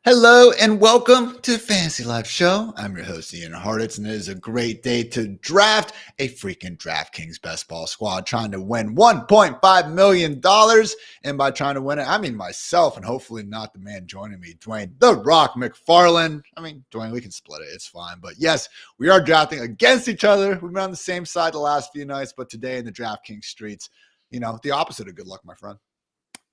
Hello and welcome to the Fantasy Life Show. I'm your host, Ian Hartitz, and it is a great day to draft a freaking DraftKings best ball squad trying to win $1.5 million. And by trying to win it, I mean myself and hopefully not the man joining me, Dwain, the Rock McFarland. I mean, Dwain, we can split it. It's fine. But yes, we are drafting against each other. We've been on the same side the last few nights, but today in the DraftKings streets, the opposite of good luck, my friend.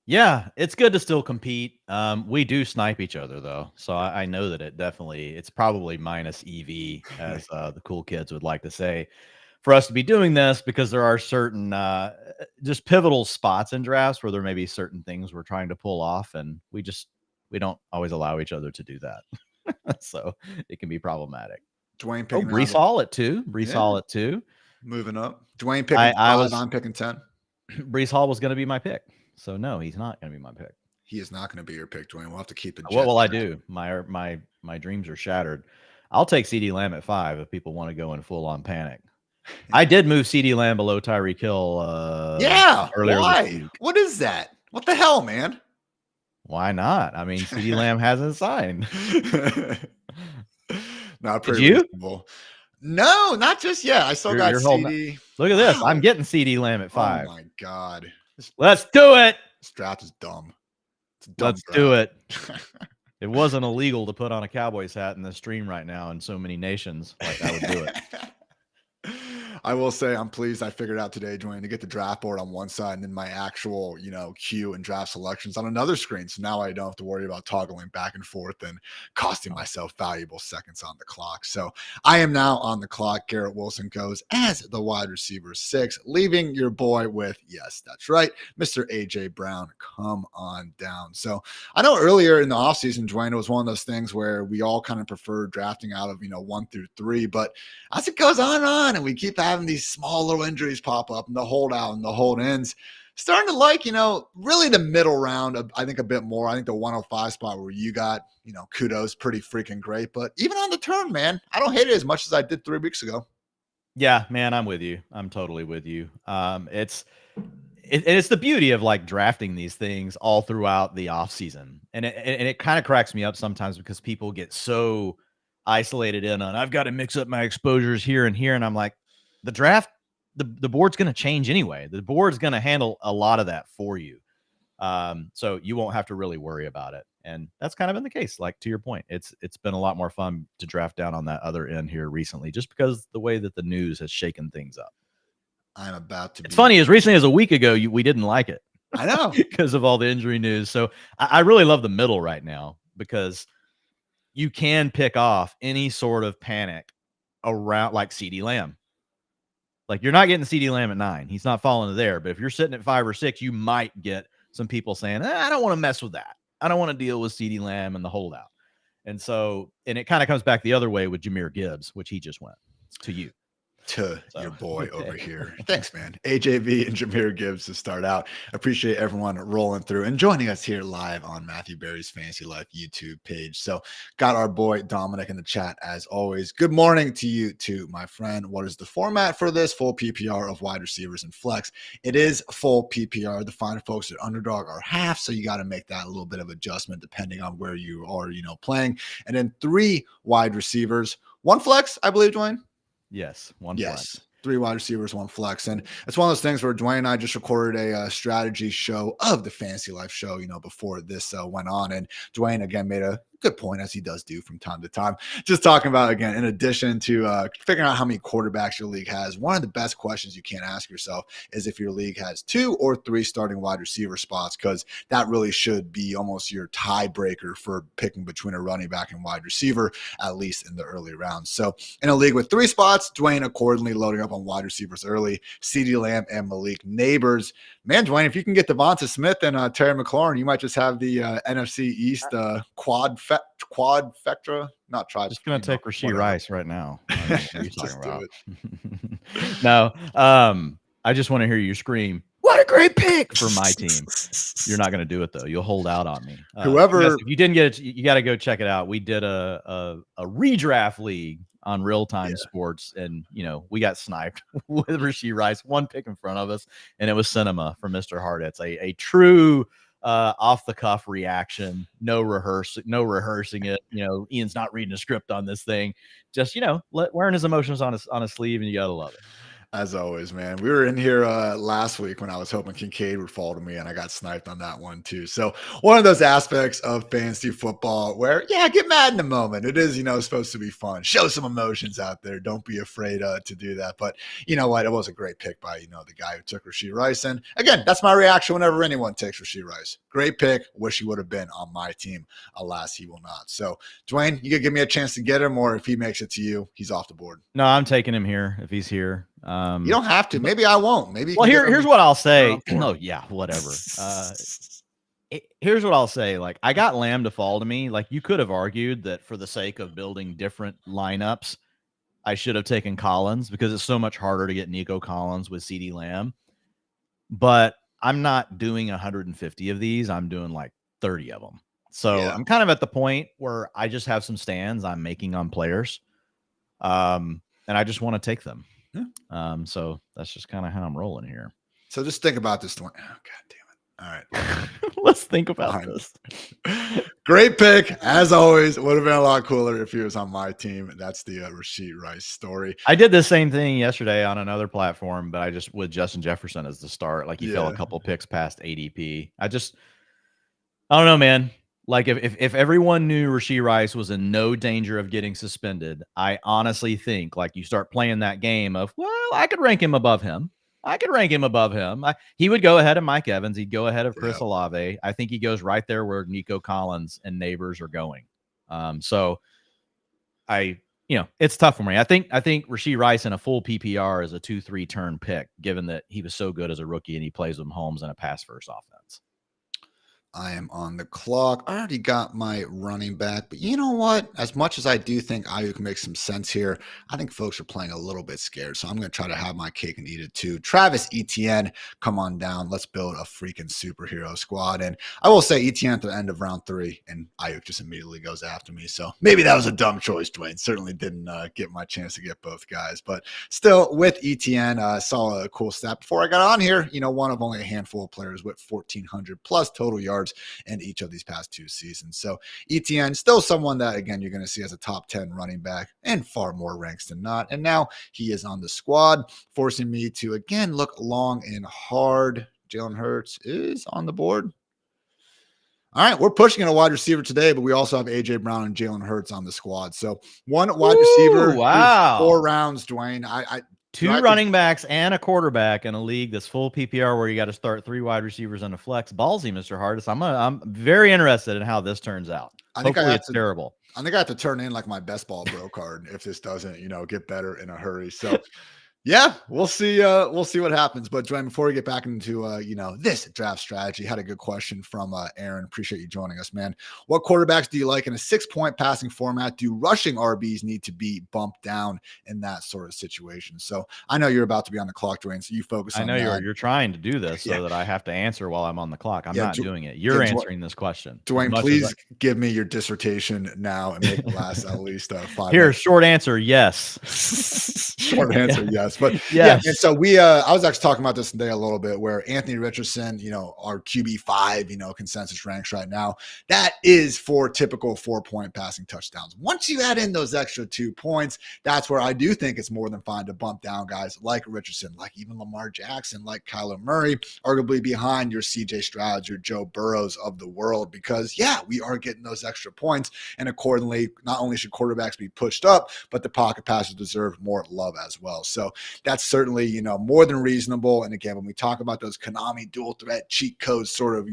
Yeah, it's good to still compete. We do snipe each other though, so I know that it's probably minus EV, as the cool kids would like to say, for us to be doing this because there are certain just pivotal spots in drafts where there may be certain things we're trying to pull off, and we don't always allow each other to do that, so it can be problematic. Dwain picking Brees Hall at 2. Brees Hall at 2. Moving up. Dwain picking 5. I'm picking 10. Brees Hall was going to be my pick. So no, he's not going to be my pick. He is not going to be your pick, Dwain. We'll have to keep it. What will I do? My dreams are shattered. I'll take CeeDee Lamb at 5 if people want to go in full on panic. I did move CeeDee Lamb below Tyreek Hill. Earlier. Why? What is that? What the hell, man? Why not? I mean, CeeDee Lamb hasn't signed. Not pretty reasonable. No, not just yet. I still got CeeDee. Look at this. I'm getting CeeDee Lamb at 5. Oh my god. Let's do it. This draft is dumb. Let's do it. It wasn't illegal to put on a Cowboys hat in the stream right now in so many nations. Like, I would do it. I will say I'm pleased I figured out today, Dwayne, to get the draft board on one side and then my actual, queue and draft selections on another screen. So now I don't have to worry about toggling back and forth and costing myself valuable seconds on the clock. So I am now on the clock. Garrett Wilson goes as the wide receiver 6, leaving your boy with, yes, that's right, Mr. AJ Brown. Come on down. So I know earlier in the offseason, Dwayne, it was one of those things where we all kind of preferred drafting out of, 1 through 3. But as it goes on and we keep having these small little injuries pop up and the holdout and the hold ins, starting to like, really the middle round, I think a bit more. I think the 105 spot where you got, kudos, pretty freaking great. But even on the turn, man, I don't hate it as much as I did 3 weeks ago. Yeah, man, I'm with you. I'm totally with you. It's the beauty of like drafting these things all throughout the off season. And it kind of cracks me up sometimes because people get so isolated in on, I've got to mix up my exposures here and here. And I'm like, the draft, the board's going to change anyway. The board's going to handle a lot of that for you. So you won't have to really worry about it. And that's kind of been the case. Like, to your point, it's been a lot more fun to draft down on that other end here recently, just because the way that the news has shaken things up. I'm about to. It's funny, as recently as a week ago, we didn't like it. I know. Because of all the injury news. So I really love the middle right now because you can pick off any sort of panic around, like CeeDee Lamb. Like, you're not getting CeeDee Lamb at 9. He's not falling there. But if you're sitting at 5 or 6, you might get some people saying, I don't want to mess with that. I don't want to deal with CeeDee Lamb and the holdout. And it kind of comes back the other way with Jahmyr Gibbs, which he just went to you. Your boy over here. Thanks, man. AJV and Jahmyr Gibbs to start out. Appreciate everyone rolling through and joining us here live on Matthew Berry's Fantasy Life YouTube page. So got our boy Dominic in the chat as always. Good morning to you too, my friend. What is the format for this? Full PPR of wide receivers and flex. It is full PPR. The fine folks at Underdog are half, so you got to make that a little bit of adjustment depending on where you are, playing. And then 3 wide receivers, 1 flex, I believe, Dwayne. Yes, 1 flex. 3 wide receivers, 1 flex. And it's one of those things where Dwayne and I just recorded a strategy show of the Fantasy Life show, before this went on. And Dwayne, again, made a good point, as he does do from time to time. Just talking about, again, in addition to figuring out how many quarterbacks your league has, one of the best questions you can ask yourself is if your league has 2 or 3 starting wide receiver spots, because that really should be almost your tiebreaker for picking between a running back and wide receiver, at least in the early rounds. So in a league with 3 spots, Dwayne accordingly loading up on wide receivers early, CeeDee Lamb and Malik Neighbors. Man, Dwayne, if you can get Devonta Smith and Terry McLaurin, you might just have the NFC East quadfecta, not tribes. Just going to take Rashee Rice right now. What are you talking about? No, I just want to hear you scream, what a great pick for my team. You're not going to do it, though. You'll hold out on me. If you didn't get it, you got to go check it out. We did a redraft league on Real Time Sports, and we got sniped with Rashee Rice, 1 pick in front of us, and it was cinema for Mr. Hartitz, a true off the cuff reaction, no rehearsing it. Ian's not reading a script on this thing. Just wearing his emotions on his sleeve, and you gotta love it. As always, man. We were in here last week when I was hoping Kincaid would fall to me, and I got sniped on that one too. So one of those aspects of fantasy football where, get mad in a moment. It is, supposed to be fun. Show some emotions out there. Don't be afraid to do that. But you know what? It was a great pick by, the guy who took Rashee Rice. And again, that's my reaction whenever anyone takes Rashee Rice. Great pick. Wish he would have been on my team. Alas, he will not. So, Dwain, you could give me a chance to get him, or if he makes it to you, he's off the board. No, I'm taking him here if he's here. You don't have to. Maybe I won't. Maybe. Well, here's what I'll say. Oh yeah, whatever. Here's what I'll say. Like, I got Lamb to fall to me. Like, you could have argued that for the sake of building different lineups, I should have taken Collins because it's so much harder to get Nico Collins with CeeDee Lamb. But I'm not doing 150 of these. I'm doing like 30 of them. So I'm kind of at the point where I just have some stands I'm making on players, and I just want to take them. So that's just kind of how I'm rolling here. So just think about this. Oh, God damn it. All right. Let's think about this. Great pick. As always, would have been a lot cooler if he was on my team. That's the Rashee Rice story. I did the same thing yesterday on another platform, but I just with Justin Jefferson as the start. Like, he fell a couple picks past ADP. I don't know, man. Like, if everyone knew Rashee Rice was in no danger of getting suspended, I honestly think, like, you start playing that game of, well, I could rank him above him. He would go ahead of Mike Evans. He'd go ahead of Chris Olave. I think he goes right there where Nico Collins and Neighbors are going. So it's tough for me. I think Rashee Rice in a full PPR is a 2-3 turn pick, given that he was so good as a rookie and he plays with Mahomes in a pass first offense. I am on the clock. I already got my running back, but you know what? As much as I do think Ayuk makes some sense here, I think folks are playing a little bit scared. So I'm going to try to have my cake and eat it too. Travis Etienne, come on down. Let's build a freaking superhero squad. And I will say Etienne at the end of round 3, and Ayuk just immediately goes after me. So maybe that was a dumb choice, Dwain. Certainly didn't get my chance to get both guys. But still, with Etienne, saw a cool stat before I got on here. One of only a handful of players with 1,400 plus total yards in each of these past 2 seasons. So Etienne, still someone that, again, you're going to see as a top 10 running back and far more ranks than not. And now he is on the squad, forcing me to, again, look long and hard. Jalen Hurts is on the board. All right, we're pushing in a wide receiver today, but we also have A.J. Brown and Jalen Hurts on the squad. So one wide receiver, 4 rounds, Dwain. Two running backs and a quarterback in a league that's full PPR where you got to start 3 wide receivers and a flex. Ballsy, Mr. Hartitz. I'm very interested in how this turns out. Hopefully it's terrible. I think I have to turn in like my best ball bro card if this doesn't, get better in a hurry. So yeah, we'll see. We'll see what happens. But Dwayne, before we get back into this draft strategy, had a good question from Aaron. Appreciate you joining us, man. What quarterbacks do you like in a 6-point passing format? Do rushing RBs need to be bumped down in that sort of situation? So I know you're about to be on the clock, Dwayne. So you focus on that. I know you're trying to do this so that I have to answer while I'm on the clock. I'm not doing it. You're answering this question. Dwayne, please give me your dissertation now and make it last at least 5 minutes. Short answer, yes. Short answer, yes. But yeah, and so I was actually talking about this today a little bit where Anthony Richardson, our QB5, consensus ranks right now, that is for typical 4-point passing touchdowns. Once you add in those extra 2 points, that's where I do think it's more than fine to bump down guys like Richardson, like even Lamar Jackson, like Kyler Murray, arguably behind your CJ Strouds, your Joe Burrows of the world, because we are getting those extra points. And accordingly, not only should quarterbacks be pushed up, but the pocket passers deserve more love as well. So that's certainly, more than reasonable. And again, when we talk about those Konami dual threat cheat codes sort of,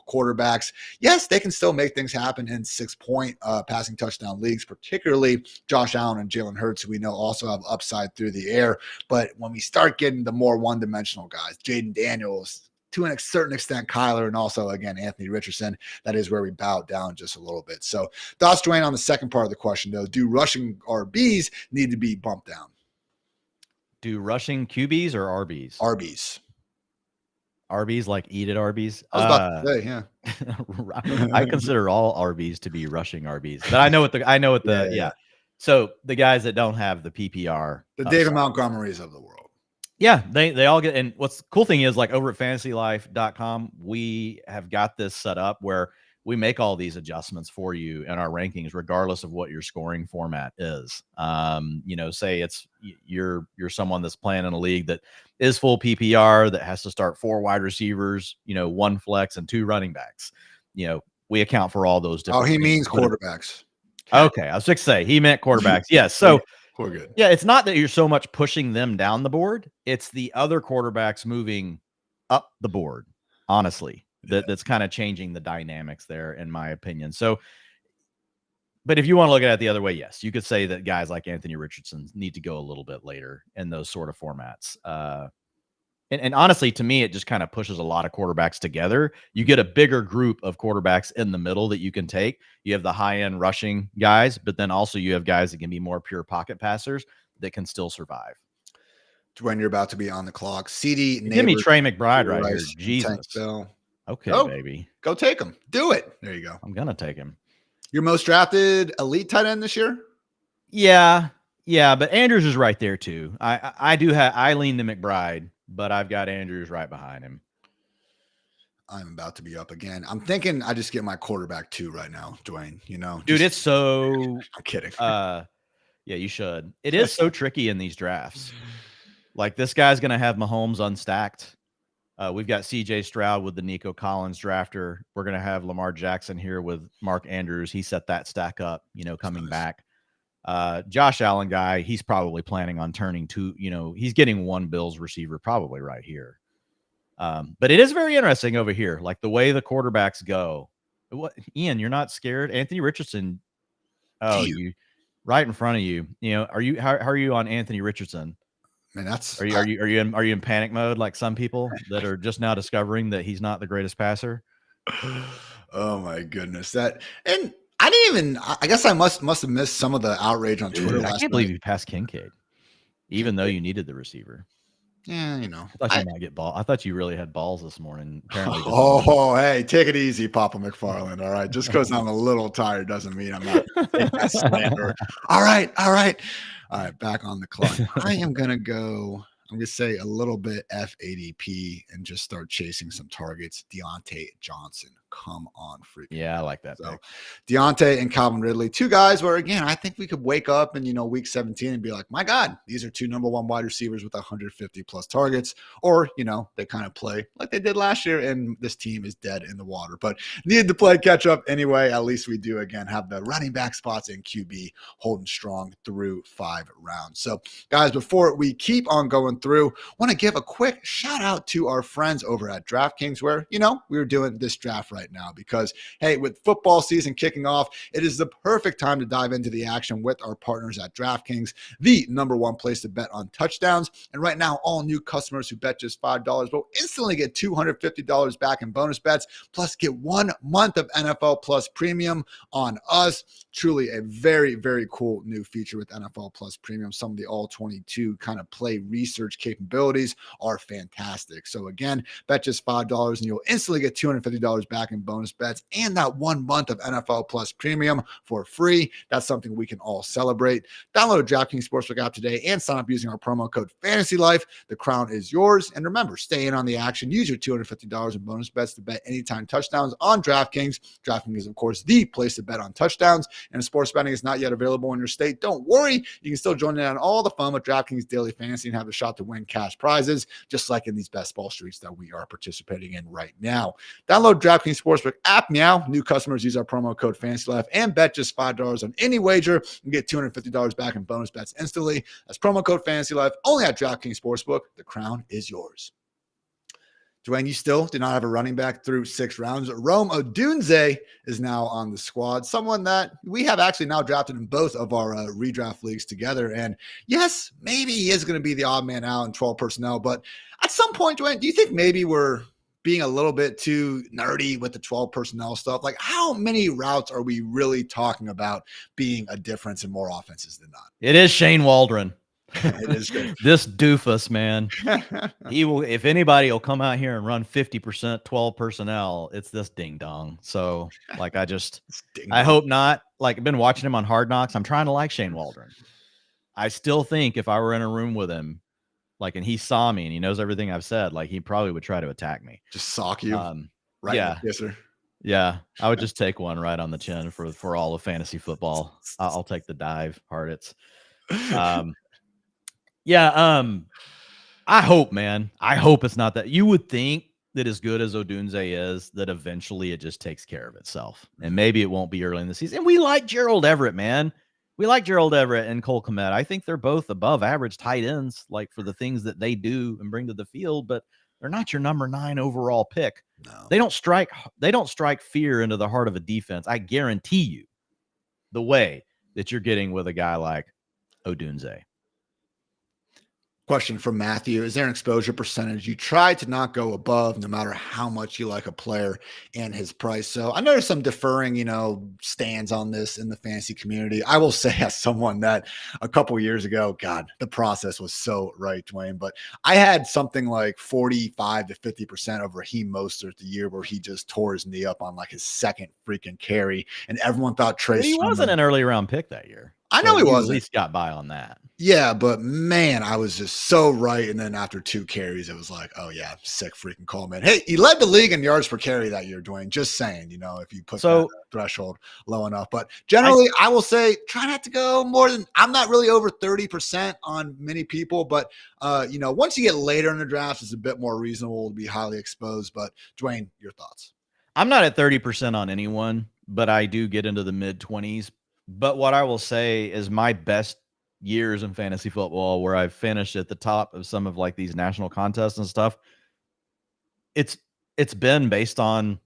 quarterbacks, yes, they can still make things happen in 6-point passing touchdown leagues, particularly Josh Allen and Jalen Hurts, who we know also have upside through the air. But when we start getting the more one-dimensional guys, Jaden Daniels, to a certain extent, Kyler, and also, again, Anthony Richardson, that is where we bow down just a little bit. So thoughts, Dwayne, on the second part of the question, though, do rushing RBs need to be bumped down? Do rushing QBs or RBs? RBs. RBs, like eat at Arby's? I was about to say, yeah. I consider all RBs to be rushing RBs. But I know what the So the guys that don't have the PPR. The David Montgomerys of the world. Yeah, they all get. And what's the cool thing is, like, over at FantasyLife.com, we have got this set up where we make all these adjustments for you in our rankings, regardless of what your scoring format is. Say you're someone that's playing in a league that is full PPR, that has to start 4 wide receivers, 1 flex and 2 running backs. We account for all those different. Oh, he things. means quarterbacks. Okay, I was just say he meant quarterbacks. Yes, so. We're good. Yeah, it's not that you're so much pushing them down the board. It's the other quarterbacks moving up the board, honestly. That's kind of changing the dynamics there, in my opinion. So, but if you want to look at it the other way, yes, you could say that guys like Anthony Richardson need to go a little bit later in those sort of formats. And honestly, to me, it just kind of pushes a lot of quarterbacks together. You get a bigger group of quarterbacks in the middle that you can take. You have the high-end rushing guys, but then also you have guys that can be more pure pocket passers that can still survive. When you're about to be on the clock, CD, give me Trey McBride right here. Jesus. Okay, baby. Go take him. Do it. There you go. I'm going to take him. Your most drafted elite tight end this year? Yeah, but Andrews is right there too. I lean to McBride, but I've got Andrews right behind him. I'm about to be up again. I'm thinking I just get my quarterback 2 right now, Dwayne. Dude, it's so. I'm kidding. Yeah, you should. It is so tricky in these drafts. Like, this guy's going to have Mahomes unstacked. We've got CJ Stroud with the Nico Collins drafter. We're going to have Lamar Jackson here with Mark Andrews. He set that stack up, coming back. Josh Allen guy, he's probably planning on turning 2, he's getting 1 Bills receiver probably right here. But it is very interesting over here, like the way the quarterbacks go. What, Ian, you're not scared? Anthony Richardson. Oh, you right in front of you. How are you on Anthony Richardson? Man, are you in panic mode like some people that are just now discovering that he's not the greatest passer? Oh my goodness. And I didn't even, I guess I must have missed some of the outrage on Twitter last night. I can't believe you passed Kincaid, even though you needed the receiver. Yeah, I thought you might get ball. I thought you really had balls this morning. Apparently. Hey, take it easy, Papa McFarland. All right. Just because I'm a little tired doesn't mean I'm not taking that slander. All right. All right, back on the clock. I am going to go, I'm going to say a little bit FADP and just start chasing some targets. Deontay Johnson. Come on, freaking. Yeah, I like that. So Deontay and Calvin Ridley, 2 guys where, again, I think we could wake up in, week 17 and be like, my God, these are 2 number 1 wide receivers with 150 plus targets. Or, they kind of play like they did last year and this team is dead in the water. But needed to play catch up anyway. At least we do, again, have the running back spots and QB holding strong through 5 rounds. So, guys, before we keep on going through, want to give a quick shout out to our friends over at DraftKings where, we're doing this draft right now because, hey, with football season kicking off, it is the perfect time to dive into the action with our partners at DraftKings, the number 1 place to bet on touchdowns. And right now, all new customers who bet just $5 will instantly get $250 back in bonus bets, plus get 1 month of NFL Plus Premium on us. Truly a very, very cool new feature with NFL Plus Premium. Some of the all 22 kind of play research capabilities are fantastic. So again, bet just $5 and you'll instantly get $250 back in bonus bets and that 1 month of NFL Plus Premium for free. That's something we can all celebrate. Download a DraftKings Sportsbook app today and sign up using our promo code FANTASYLIFE. The crown is yours. And remember, stay in on the action. Use your $250 in bonus bets to bet anytime touchdowns on DraftKings. DraftKings is, of course, the place to bet on touchdowns. And if sports betting is not yet available in your state, don't worry. You can still join in on all the fun with DraftKings Daily Fantasy and have a shot to win cash prizes, just like in these best ball streets that we are participating in right now. Download DraftKings Sportsbook app now. New customers use our promo code FANTASYLIFE and bet just $5 on any wager and get $250 back in bonus bets instantly. That's promo code FANTASYLIFE only at DraftKings Sportsbook. The crown is yours. Dwayne, you still did not have a running back through 6 rounds. Rome Odunze is now on the squad, someone that we have actually now drafted in both of our redraft leagues together. And yes, maybe he is going to be the odd man out in 12 personnel. But at some point, Dwayne, do you think maybe we're being a little bit too nerdy with the 12 personnel stuff? Like, how many routes are we really talking about being a difference in more offenses than not? It is Shane Waldron. It is good. This doofus, man. He will, if anybody will come out here and run 50% 12 personnel, it's this ding dong. So, like, I hope not. Like, I've been watching him on Hard Knocks. I'm trying to like Shane Waldron. I still think if I were in a room with him, Like, and he saw me and he knows everything I've said. Like, he probably would try to attack me. Just sock you right in Yeah. the kisser. Yeah. I would just take one right on the chin for all of fantasy football. I'll take the dive, Hartitz. Yeah. I hope, man. I hope it's not that. You would think that as good as Odunze is, that eventually it just takes care of itself. And maybe it won't be early in the season. And we like Gerald Everett, man. We like Gerald Everett and Cole Kmet. I think they're both above average tight ends, like for the things that they do and bring to the field, but they're not your number 9 overall pick. No. They don't strike fear into the heart of a defense. I guarantee you the way that you're getting with a guy like Odunze. Question from Matthew. Is there an exposure percentage you try to not go above no matter how much you like a player and his price? So I noticed some differing, stands on this in the fantasy community. I will say, as someone that a couple years ago, God, the process was so right, Dwayne, but I had something like 45 to 50% over Raheem Mostert the year where he just tore his knee up on like his second freaking carry. And everyone thought Trace. He wasn't an early round pick that year. I know he wasn't. At least got by on that. Yeah, but man, I was just so right. And then after 2 carries, it was like, oh yeah, sick freaking call, man. Hey, he led the league in yards per carry that year, Dwayne. Just saying, if you put that threshold low enough. But generally, I will say try not to go more than, I'm not really over 30% on many people, but once you get later in the draft, it's a bit more reasonable to be highly exposed. But Dwayne, your thoughts? I'm not at 30% on anyone, but I do get into the mid 20s. But what I will say is my best years in fantasy football, where I've finished at the top of some of like these national contests and stuff, it's been based on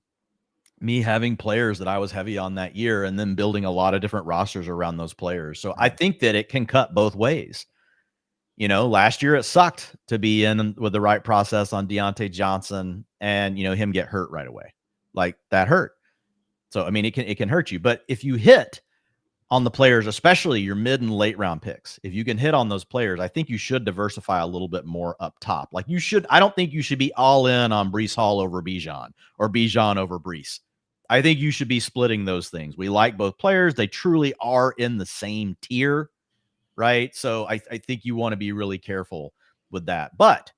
me having players that I was heavy on that year and then building a lot of different rosters around those players. So I think that it can cut both ways. Last year it sucked to be in with the right process on Deontay Johnson and, him get hurt right away. Like that hurt. So, I mean, it can hurt you, but if you hit on the players, especially your mid and late round picks, if you can hit on those players, I think you should diversify a little bit more up top. Like I don't think you should be all in on Breece Hall over Bijan or Bijan over Breece. I think you should be splitting those things. We like both players. They truly are in the same tier, right? So I think you want to be really careful with that. But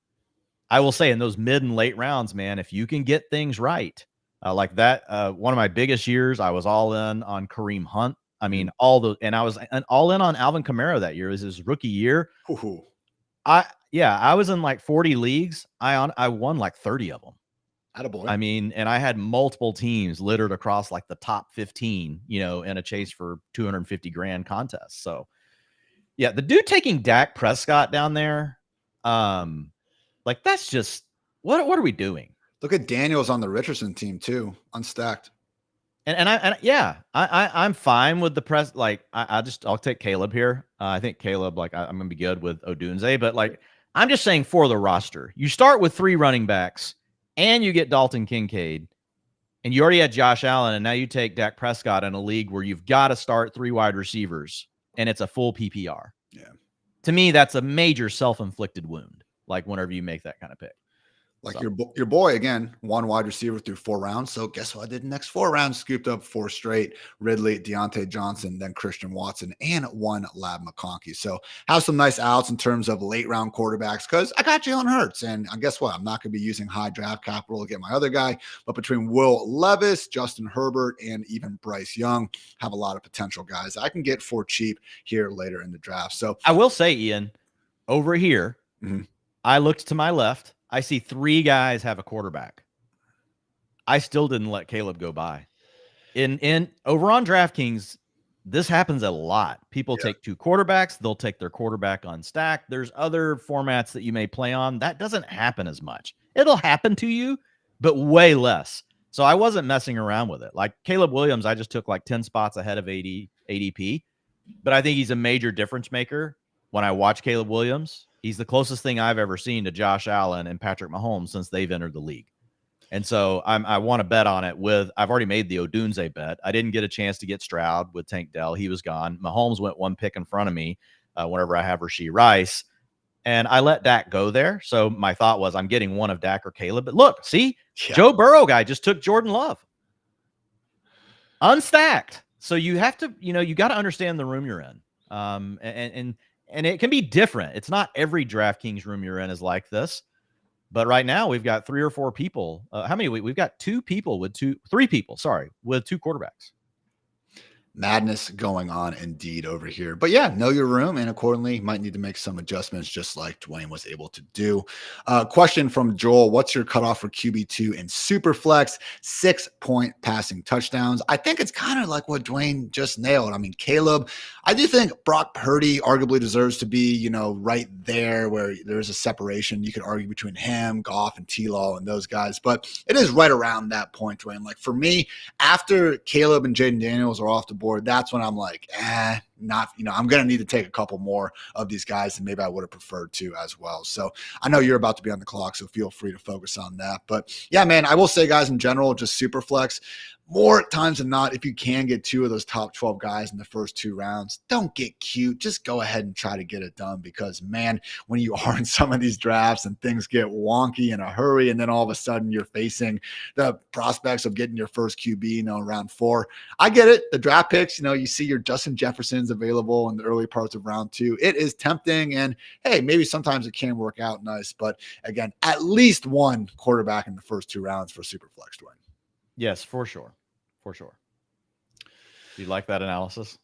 I will say in those mid and late rounds, man, if you can get things right, like that, one of my biggest years, I was all in on Kareem Hunt. I mean, and I was all in on Alvin Kamara that year. It was his rookie year. Ooh. I was in like 40 leagues. I won like 30 of them. Attaboy. I mean, and I had multiple teams littered across like the top 15, in a chase for 250 grand contest. So yeah, the dude taking Dak Prescott down there, like that's just, what are we doing? Look at Daniels on the Richardson team too, unstacked. I'm fine with the press. Like I'll take Caleb here. I think Caleb, like I'm gonna be good with Odunze, but like I'm just saying for the roster, you start with 3 running backs and you get Dalton Kincaid, and you already had Josh Allen, and now you take Dak Prescott in a league where you've got to start 3 wide receivers, and it's a full PPR. Yeah, to me, that's a major self-inflicted wound. Like whenever you make that kind of pick. Like your boy, again, 1 wide receiver through 4 rounds. So guess what I did? Next 4 rounds, scooped up 4 straight. Ridley, Deontay Johnson, then Christian Watson, and 1 Lab McConkey. So have some nice outs in terms of late round quarterbacks because I got Jalen Hurts. And guess what? I'm not going to be using high draft capital to get my other guy. But between Will Levis, Justin Herbert, and even Bryce Young, have a lot of potential guys I can get for cheap here later in the draft. So I will say, Ian, over here, I looked to my left. I see 3 guys have a quarterback. I still didn't let Caleb go by. In over on DraftKings, this happens a lot. People take 2 quarterbacks. They'll take their quarterback unstacked. There's other formats that you may play on. That doesn't happen as much. It'll happen to you, but way less. So I wasn't messing around with it. Like Caleb Williams, I just took like 10 spots ahead of ADP, but I think he's a major difference maker. When I watch Caleb Williams, he's the closest thing I've ever seen to Josh Allen and Patrick Mahomes since they've entered the league. And so I want to bet on it I've already made the Odunze bet. I didn't get a chance to get Stroud with Tank Dell. He was gone. Mahomes went 1 pick in front of me whenever I have Rashee Rice. And I let Dak go there. So my thought was I'm getting one of Dak or Caleb. But look, see, Joe Burrow guy just took Jordan Love. Unstacked. So you have to, you got to understand the room you're in. And and it can be different. It's not every DraftKings room you're in is like this. But right now we've got 3 or 4 people. How many? We've got 3 people with 2 quarterbacks. Madness going on indeed over here. But yeah, know your room, and accordingly might need to make some adjustments just like Dwain was able to do. Question from Joel: what's your cutoff for QB2 in Superflex? 6-point passing touchdowns. I think it's kind of like what Dwain just nailed. I mean, Caleb, I do think Brock Purdy arguably deserves to be, right there where there's a separation. You could argue between him, Goff, and T-Law and those guys, but it is right around that point, Dwain. Like for me, after Caleb and Jaden Daniels are off the board, that's when I'm like, not, I'm going to need to take a couple more of these guys than maybe I would have preferred to as well. So I know you're about to be on the clock, so feel free to focus on that. But yeah, man, I will say, guys, in general, just Superflex, more times than not, if you can get 2 of those top 12 guys in the first 2 rounds, don't get cute. Just go ahead and try to get it done because, man, when you are in some of these drafts and things get wonky in a hurry, and then all of a sudden you're facing the prospects of getting your first QB, round 4. I get it. The draft picks, you see your Justin Jefferson's available in the early parts of round 2. It is tempting, and hey, maybe sometimes it can work out nice. But again, at least 1 quarterback in the first 2 rounds for Superflex, Dwain. Yes, for sure. For sure. Do you like that analysis?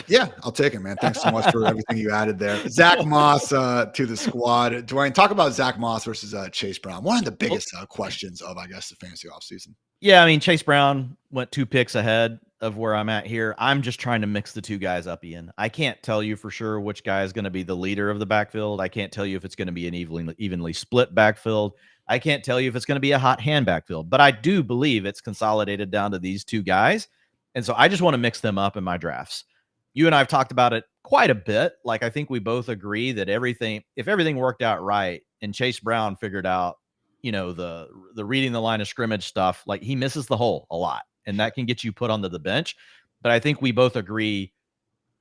Yeah, I'll take it, man. Thanks so much for everything you added there. Zach Moss to the squad. Dwain, talk about Zach Moss versus Chase Brown. One of the biggest questions of, I guess, the fantasy offseason. Yeah, I mean, Chase Brown went 2 picks ahead of where I'm at here. I'm just trying to mix the 2 guys up, Ian. I can't tell you for sure which guy is going to be the leader of the backfield. I can't tell you if it's going to be an evenly split backfield. I can't tell you if it's going to be a hot hand backfield, but I do believe it's consolidated down to these 2 guys. And so I just want to mix them up in my drafts. You and I have talked about it quite a bit. Like, I think we both agree that if everything worked out right and Chase Brown figured out, the reading the line of scrimmage stuff, like he misses the hole a lot and that can get you put onto the bench. But I think we both agree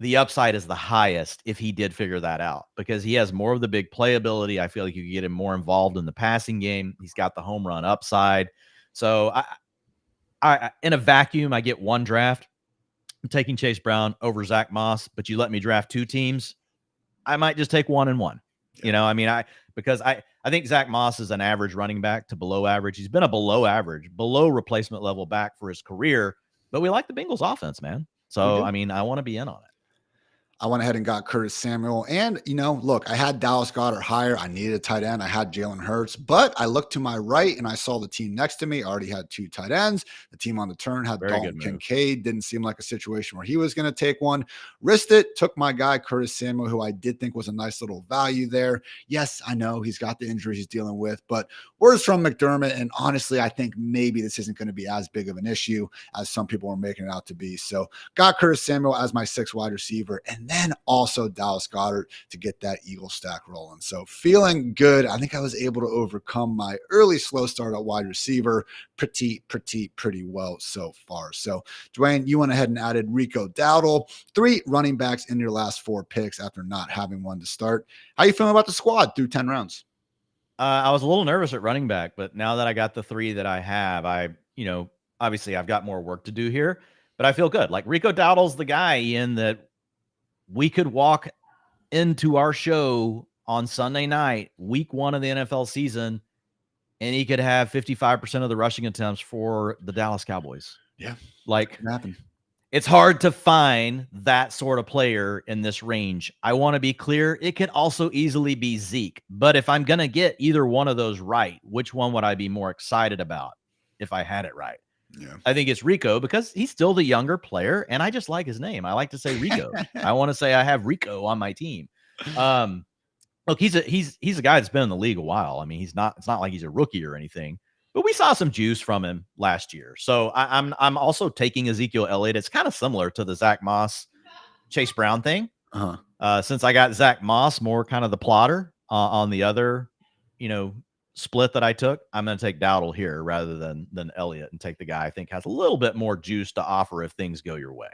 the upside is the highest if he did figure that out because he has more of the big playability. I feel like you could get him more involved in the passing game. He's got the home run upside. So I in a vacuum, I get 1 draft. I'm taking Chase Brown over Zach Moss, but you let me draft 2 teams. I might just take 1 and 1. Yeah. Because I think Zach Moss is an average running back to below average. He's been a below replacement level back for his career, but we like the Bengals offense, man. So, I want to be in on it. I went ahead and got Curtis Samuel. And, look, I had Dallas Goedert higher. I needed a tight end. I had Jalen Hurts. But I looked to my right and I saw the team next to me already had 2 tight ends. The team on the turn had Dalton Kincaid. Didn't seem like a situation where he was going to take one. Risked it. Took my guy, Curtis Samuel, who I did think was a nice little value there. Yes, I know he's got the injuries he's dealing with. But words from McDermott. And honestly, I think maybe this isn't going to be as big of an issue as some people are making it out to be. So got Curtis Samuel as my 6th wide receiver. And then also Dallas Goedert to get that Eagle stack rolling. So feeling good. I think I was able to overcome my early slow start at wide receiver pretty well so far. So Dwain, you went ahead and added Rico Dowdle, 3 running backs in your last 4 picks after not having one to start. How you feeling about the squad through 10 rounds? I was a little nervous at running back, but now that I got the 3 that I have, obviously I've got more work to do here, but I feel good. Like Rico Dowdle's the guy, Ian, that we could walk into our show on Sunday night, week 1 of the NFL season, and he could have 55% of the rushing attempts for the Dallas Cowboys. Yeah. Like, it's hard to find that sort of player in this range. I want to be clear. It could also easily be Zeke, but if I'm going to get either one of those right, which one would I be more excited about if I had it right? Yeah. I think it's Rico because he's still the younger player, and I just like his name. I like to say Rico. I want to say I have Rico on my team. Look, he's a guy that's been in the league a while. I mean, it's not like he's a rookie or anything, but we saw some juice from him last year. So I'm also taking Ezekiel Elliott. It's kind of similar to the Zach Moss, Chase Brown thing. Since I got Zach Moss more kind of the plotter on the other, split that I took, I'm going to take Dowdle here rather than Elliott and take the guy I think has a little bit more juice to offer if things go your way.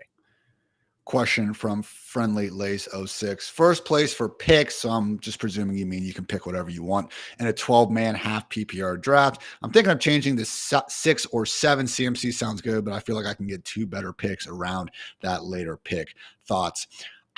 Question from Friendly Lace 06. First place for picks. So I'm just presuming you mean you can pick whatever you want in a 12-man half PPR draft. I'm thinking of changing the 6 or 7. CMC sounds good, but I feel like I can get 2 better picks around that later pick. Thoughts?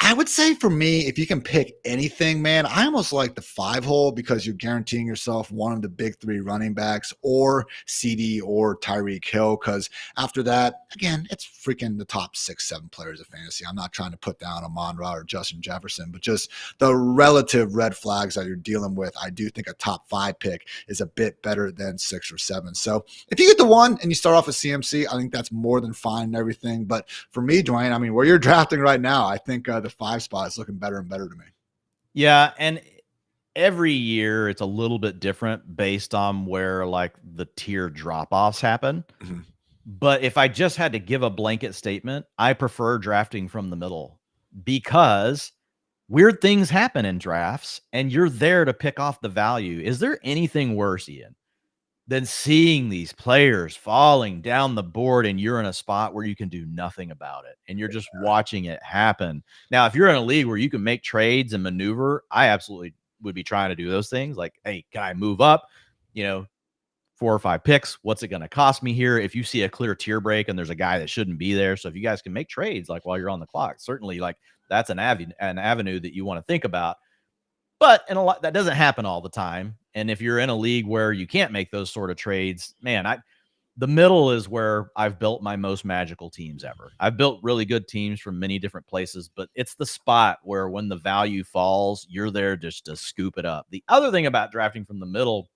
I would say for me, if you can pick anything, man, I almost like the 5 hole because you're guaranteeing yourself one of the big 3 running backs or CD or Tyreek Hill. Because after that, again, it's freaking the top 6, 7 players of fantasy. I'm not trying to put down Amon-Ra or Justin Jefferson, but just the relative red flags that you're dealing with. I do think a top 5 pick is a bit better than 6 or 7. So if you get the 1 and you start off with CMC, I think that's more than fine and everything. But for me, Dwayne, I mean, where you're drafting right now, I think the 5 spot is looking better and better to me. Yeah, and every year it's a little bit different based on where like the tier drop-offs happen. Mm-hmm. But if I just had to give a blanket statement, I prefer drafting from the middle because weird things happen in drafts and you're there to pick off the value. Is there anything worse, Ian, than seeing these players falling down the board and you're in a spot where you can do nothing about it and you're just watching it happen? Now, if you're in a league where you can make trades and maneuver, I absolutely would be trying to do those things. Like, hey, can I move up? 4 or 5 picks. What's it going to cost me here? If you see a clear tier break and there's a guy that shouldn't be there. So if you guys can make trades, like while you're on the clock, certainly like that's an avenue that you want to think about. But in a lot, that doesn't happen all the time. And if you're in a league where you can't make those sort of trades, man, the middle is where I've built my most magical teams ever. I've built really good teams from many different places, but it's the spot where when the value falls, you're there just to scoop it up. The other thing about drafting from the middle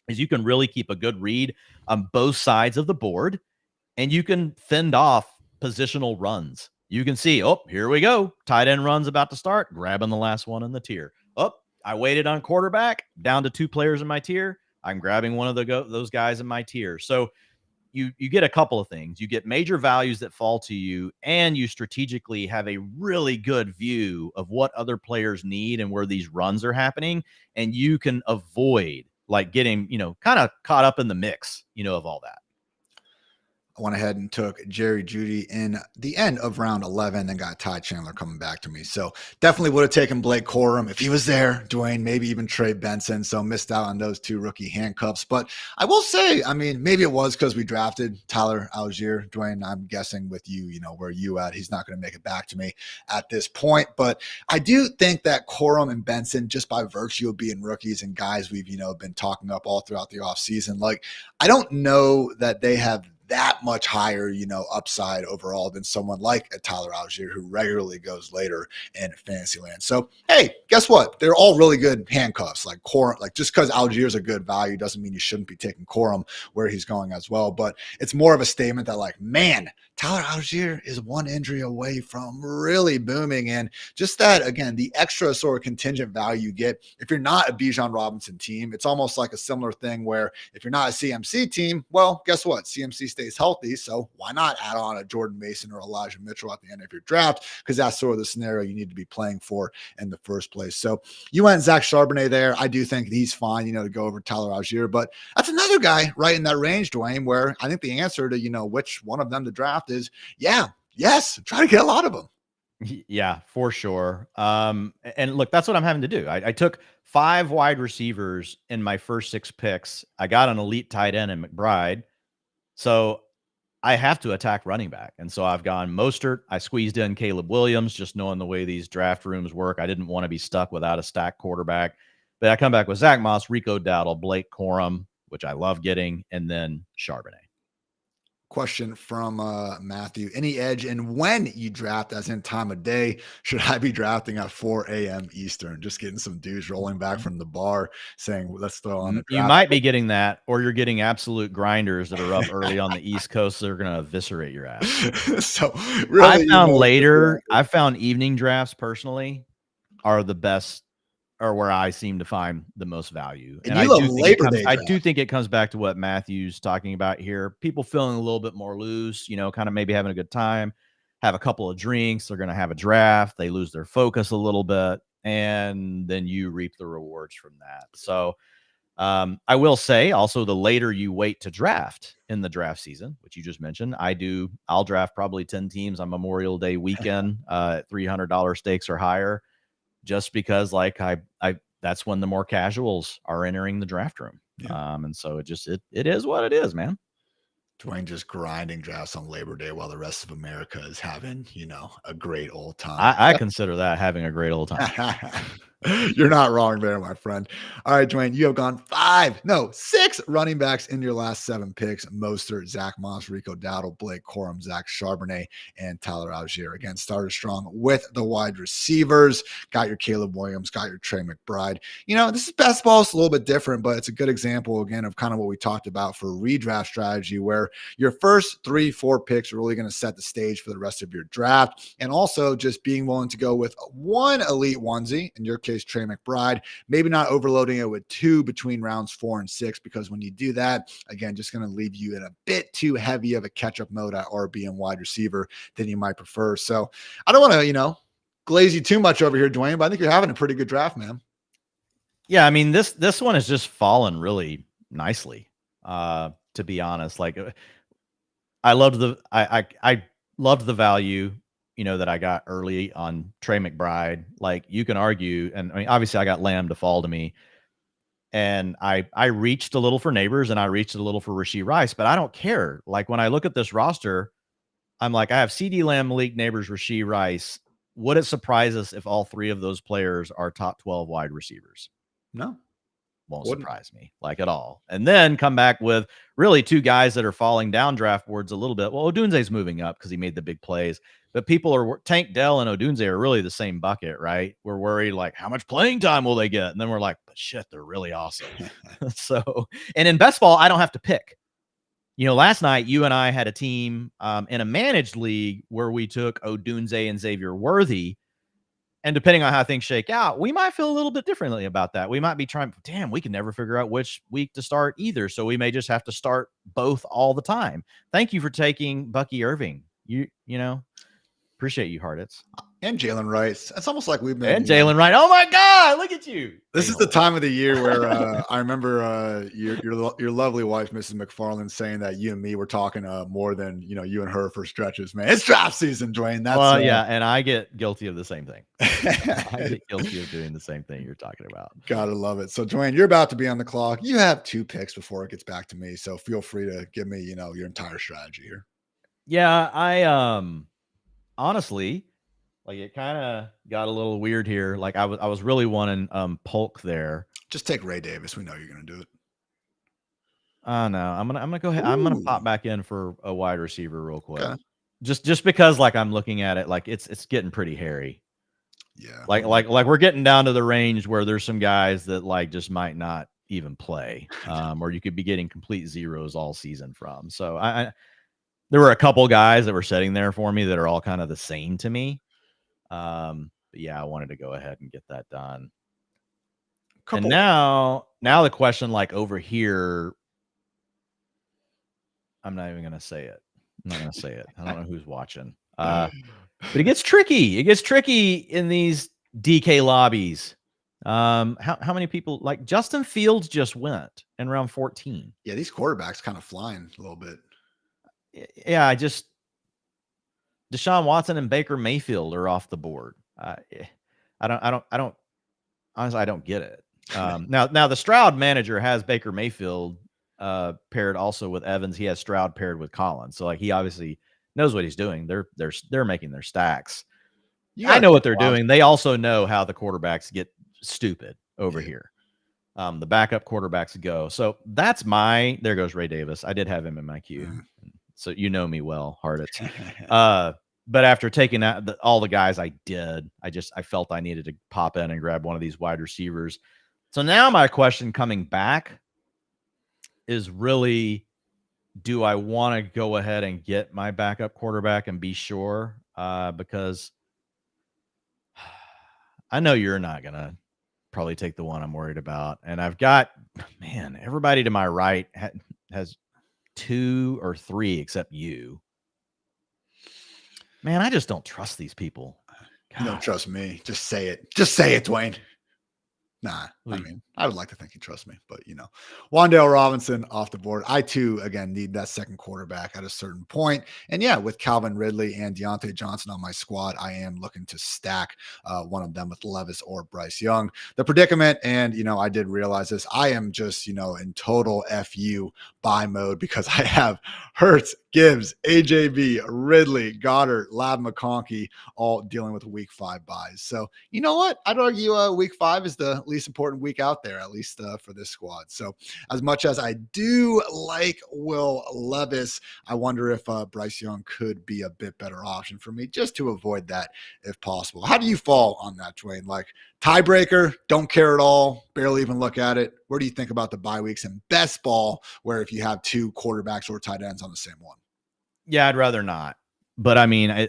is you can really keep a good read on both sides of the board, and you can fend off positional runs. You can see, oh, here we go. Tight end run's about to start, grabbing the last one in the tier. Oh, I waited on quarterback, down to 2 players in my tier. I'm grabbing one of those guys in my tier. So you get a couple of things. You get major values that fall to you, and you strategically have a really good view of what other players need and where these runs are happening, and you can avoid like getting, kind of caught up in the mix, of all that. I went ahead and took Jerry Jeudy in the end of round 11 and got Ty Chandler coming back to me. So definitely would have taken Blake Corum if he was there, Dwayne, maybe even Trey Benson. So missed out on those 2 rookie handcuffs. But I will say, I mean, maybe it was because we drafted Tyler Algier. Dwayne, I'm guessing with you, where you at, he's not going to make it back to me at this point. But I do think that Corum and Benson, just by virtue of being rookies and guys we've, been talking up all throughout the offseason, like I don't know that they have that much higher, upside overall than someone like a Tyler Algier who regularly goes later in Fantasyland. So, hey, guess what? They're all really good handcuffs. Like Corum, like just because Algier is a good value doesn't mean you shouldn't be taking Corum where he's going as well. But it's more of a statement that like, man, Tyler Algier is 1 injury away from really booming. And just that, again, the extra sort of contingent value you get if you're not a Bijan Robinson team, it's almost like a similar thing where if you're not a CMC team, well, guess what? CMC stays healthy. So why not add on a Jordan Mason or Elijah Mitchell at the end of your draft? Because that's sort of the scenario you need to be playing for in the first place. So you went Zach Charbonnet there. I do think he's fine, to go over Tyler Algier. But that's another guy right in that range, Dwayne, where I think the answer to, which one of them to draft is, yes, try to get a lot of them. Yeah, for sure. And look, that's what I'm having to do. I took 5 wide receivers in my first 6 picks. I got an elite tight end in McBride. So I have to attack running back. And so I've gone Mostert. I squeezed in Caleb Williams, just knowing the way these draft rooms work. I didn't want to be stuck without a stacked quarterback. But I come back with Zach Moss, Rico Dowdle, Blake Corum, which I love getting, and then Charbonnet. Question from Matthew. Any edge in when you draft, as in time of day? Should I be drafting at 4 a.m. Eastern? Just getting some dudes rolling back from the bar saying, let's throw on the draft. You might be getting that, or you're getting absolute grinders that are up early on the East Coast. They're going to eviscerate your ass. So really, I found evening drafts personally are the best, or where I seem to find the most value. And I do think it comes back to what Matthew's talking about here. People feeling a little bit more loose, kind of maybe having a good time, have a couple of drinks. They're going to have a draft. They lose their focus a little bit, and then you reap the rewards from that. So I will say also, the later you wait to draft in the draft season, which you just mentioned, I'll draft probably 10 teams on Memorial Day weekend at $300 stakes or higher. Just because that's when the more casuals are entering the draft room. Yeah. And so it is what it is, man. Dwayne just grinding drafts on Labor Day while the rest of America is having, a great old time. I consider that having a great old time. You're not wrong there, my friend. All right, Dwayne, you have gone 6 running backs in your last 7 picks. Mostert, Zach Moss, Rico Dowdle, Blake Corum, Zach Charbonnet, and Tyler Algier. Again, started strong with the wide receivers. Got your Caleb Williams, got your Trey McBride. This is best ball. It's a little bit different, but it's a good example, again, of kind of what we talked about for redraft strategy, where your first 3-4 picks are really going to set the stage for the rest of your draft. And also just being willing to go with one elite onesie, in your case, Trey McBride, maybe not overloading it with 2 between rounds 4 and 6, because when you do that, again, just going to leave you in a bit too heavy of a catch-up mode at RB and wide receiver than you might prefer. So I don't want to, glaze you too much over here, Dwayne, but I think you're having a pretty good draft, man. Yeah, I mean, this one has just fallen really nicely, to be honest. Like, I loved I loved the value, that I got early on Trey McBride. Like, you can argue, and I mean, obviously I got Lamb to fall to me, and I reached a little for Neighbors and I reached a little for Rashee Rice, but I don't care. Like, when I look at this roster, I'm like, I have CD Lamb, Malik Neighbors, Rashee Rice. Would it surprise us if all 3 of those players are top 12 wide receivers? No. Won't surprise me, like, at all. And then come back with really 2 guys that are falling down draft boards a little bit. Well, Odunze's moving up because he made the big plays, but people are Tank Dell and Odunze are really the same bucket, right? We're worried, like, how much playing time will they get? And then we're like, but shit, they're really awesome. So, and in best ball, I don't have to pick. Last night you and I had a team in a managed league where we took Odunze and Xavier Worthy. And depending on how things shake out, we might feel a little bit differently about that. We might be trying, damn, we can never figure out which week to start either. So we may just have to start both all the time. Thank you for taking Bucky Irving. You appreciate you, Hartitz. And Jalen Rice. It's almost like we've been. And Jalen Wright. Oh my God, look at you. This is the time of the year where I remember your lovely wife, Mrs. McFarland, saying that you and me were talking more than you and her for stretches. Man, it's draft season, Dwayne. That's yeah, and I get guilty of the same thing. I get guilty of doing the same thing you're talking about. Gotta love it. So, Dwayne, you're about to be on the clock. You have 2 picks before it gets back to me, so feel free to give me your entire strategy here. Yeah, I honestly, like, it kind of got a little weird here. Like, I was really wanting Polk there. Just take Ray Davis. We know you're gonna do it. No, I'm gonna go ahead. I'm gonna pop back in for a wide receiver real quick. Okay. Just because, like, I'm looking at it, like, it's getting pretty hairy. Yeah. Like we're getting down to the range where there's some guys that, like, just might not even play, or you could be getting complete zeros all season from. So there were a couple guys that were sitting there for me that are all kind of the same to me. But yeah, I wanted to go ahead and get that done. And now the question, like, over here, I'm not even going to say it. I'm not going to say it. I don't know who's watching. But it gets tricky. It gets tricky in these DK lobbies. How many people, like, Justin Fields just went in round 14. Yeah, these quarterbacks kind of flying a little bit. Yeah, Deshaun Watson and Baker Mayfield are off the board. I don't honestly, I don't get it. Now the Stroud manager has Baker Mayfield paired also with Evans. He has Stroud paired with Collins. So, like, he obviously knows what he's doing. They're making their stacks. I know what they're doing. They also know how the quarterbacks get stupid over here. The backup quarterbacks go. So that's there goes Ray Davis. I did have him in my queue. So you know me well, Hartitz. But after taking out all the guys I did, I felt I needed to pop in and grab one of these wide receivers. So now my question coming back is really, do I want to go ahead and get my backup quarterback and be sure? Because I know you're not going to probably take the one I'm worried about. And I've got, man, everybody to my right has 2 or 3 except you. Man, I just don't trust these people. You don't trust me. Just say it. Just say it, Dwayne. Nah, I mean, I would like to think he trusts me, but Wan'Dale Robinson off the board. I too, again, need that second quarterback at a certain point. And yeah, with Calvin Ridley and Deontay Johnson on my squad, I am looking to stack one of them with Levis or Bryce Young. The predicament, and I did realize this, I am just, in total FU buy mode because I have Hurts, Gibbs, AJB, Ridley, Goddard, Lab McConkey, all dealing with week 5 buys. So you know what? I'd argue week 5 is the least important week out there, at least for this squad. So as much as I do like Will Levis, I wonder if Bryce Young could be a bit better option for me just to avoid that if possible. How do you fall on that, Dwain? Like tiebreaker, don't care at all, barely even look at it. Where do you think about the bye weeks and best ball where if you have 2 quarterbacks or tight ends on the same one? Yeah, I'd rather not. But I mean,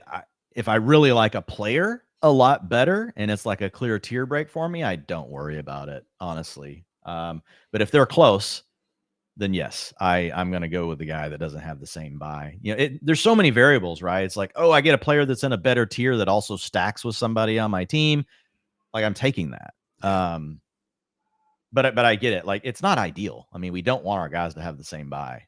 if I really like a player a lot better and it's like a clear tier break for me, I don't worry about it, honestly. But if they're close, then yes, I'm going to go with the guy that doesn't have the same buy. There's so many variables, right? It's like, oh, I get a player that's in a better tier that also stacks with somebody on my team. Like I'm taking that. But I get it. Like it's not ideal. I mean, we don't want our guys to have the same buy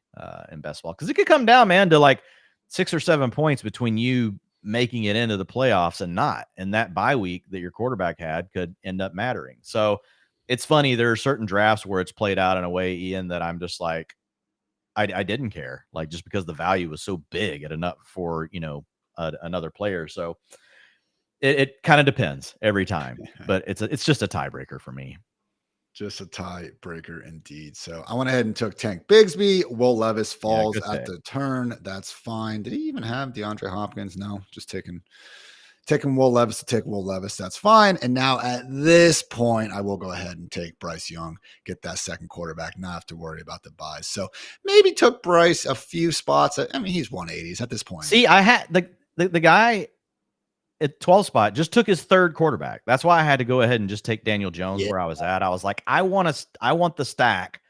in best ball because it could come down, man, to like 6 or 7 points between you making it into the playoffs and not. And that bye week that your quarterback had could end up mattering. So it's funny. There are certain drafts where it's played out in a way, Ian, that I'm just like, I didn't care, like just because the value was so big at enough for, another player. So it kind of depends every time, but it's just a tiebreaker for me. Just a tiebreaker indeed. So I went ahead and took Tank Bigsby. Will Levis falls at the turn. That's fine. Did he even have DeAndre Hopkins? No, just taking Will Levis to take Will Levis. That's fine. And now at this point, I will go ahead and take Bryce Young, get that second quarterback, not have to worry about the buys. So maybe took Bryce a few spots. I mean, he's 180s at this point. See, I had the guy at 12 spot just took his third quarterback. That's why I had to go ahead and just take Daniel Jones where I was at. I was like, I want the stack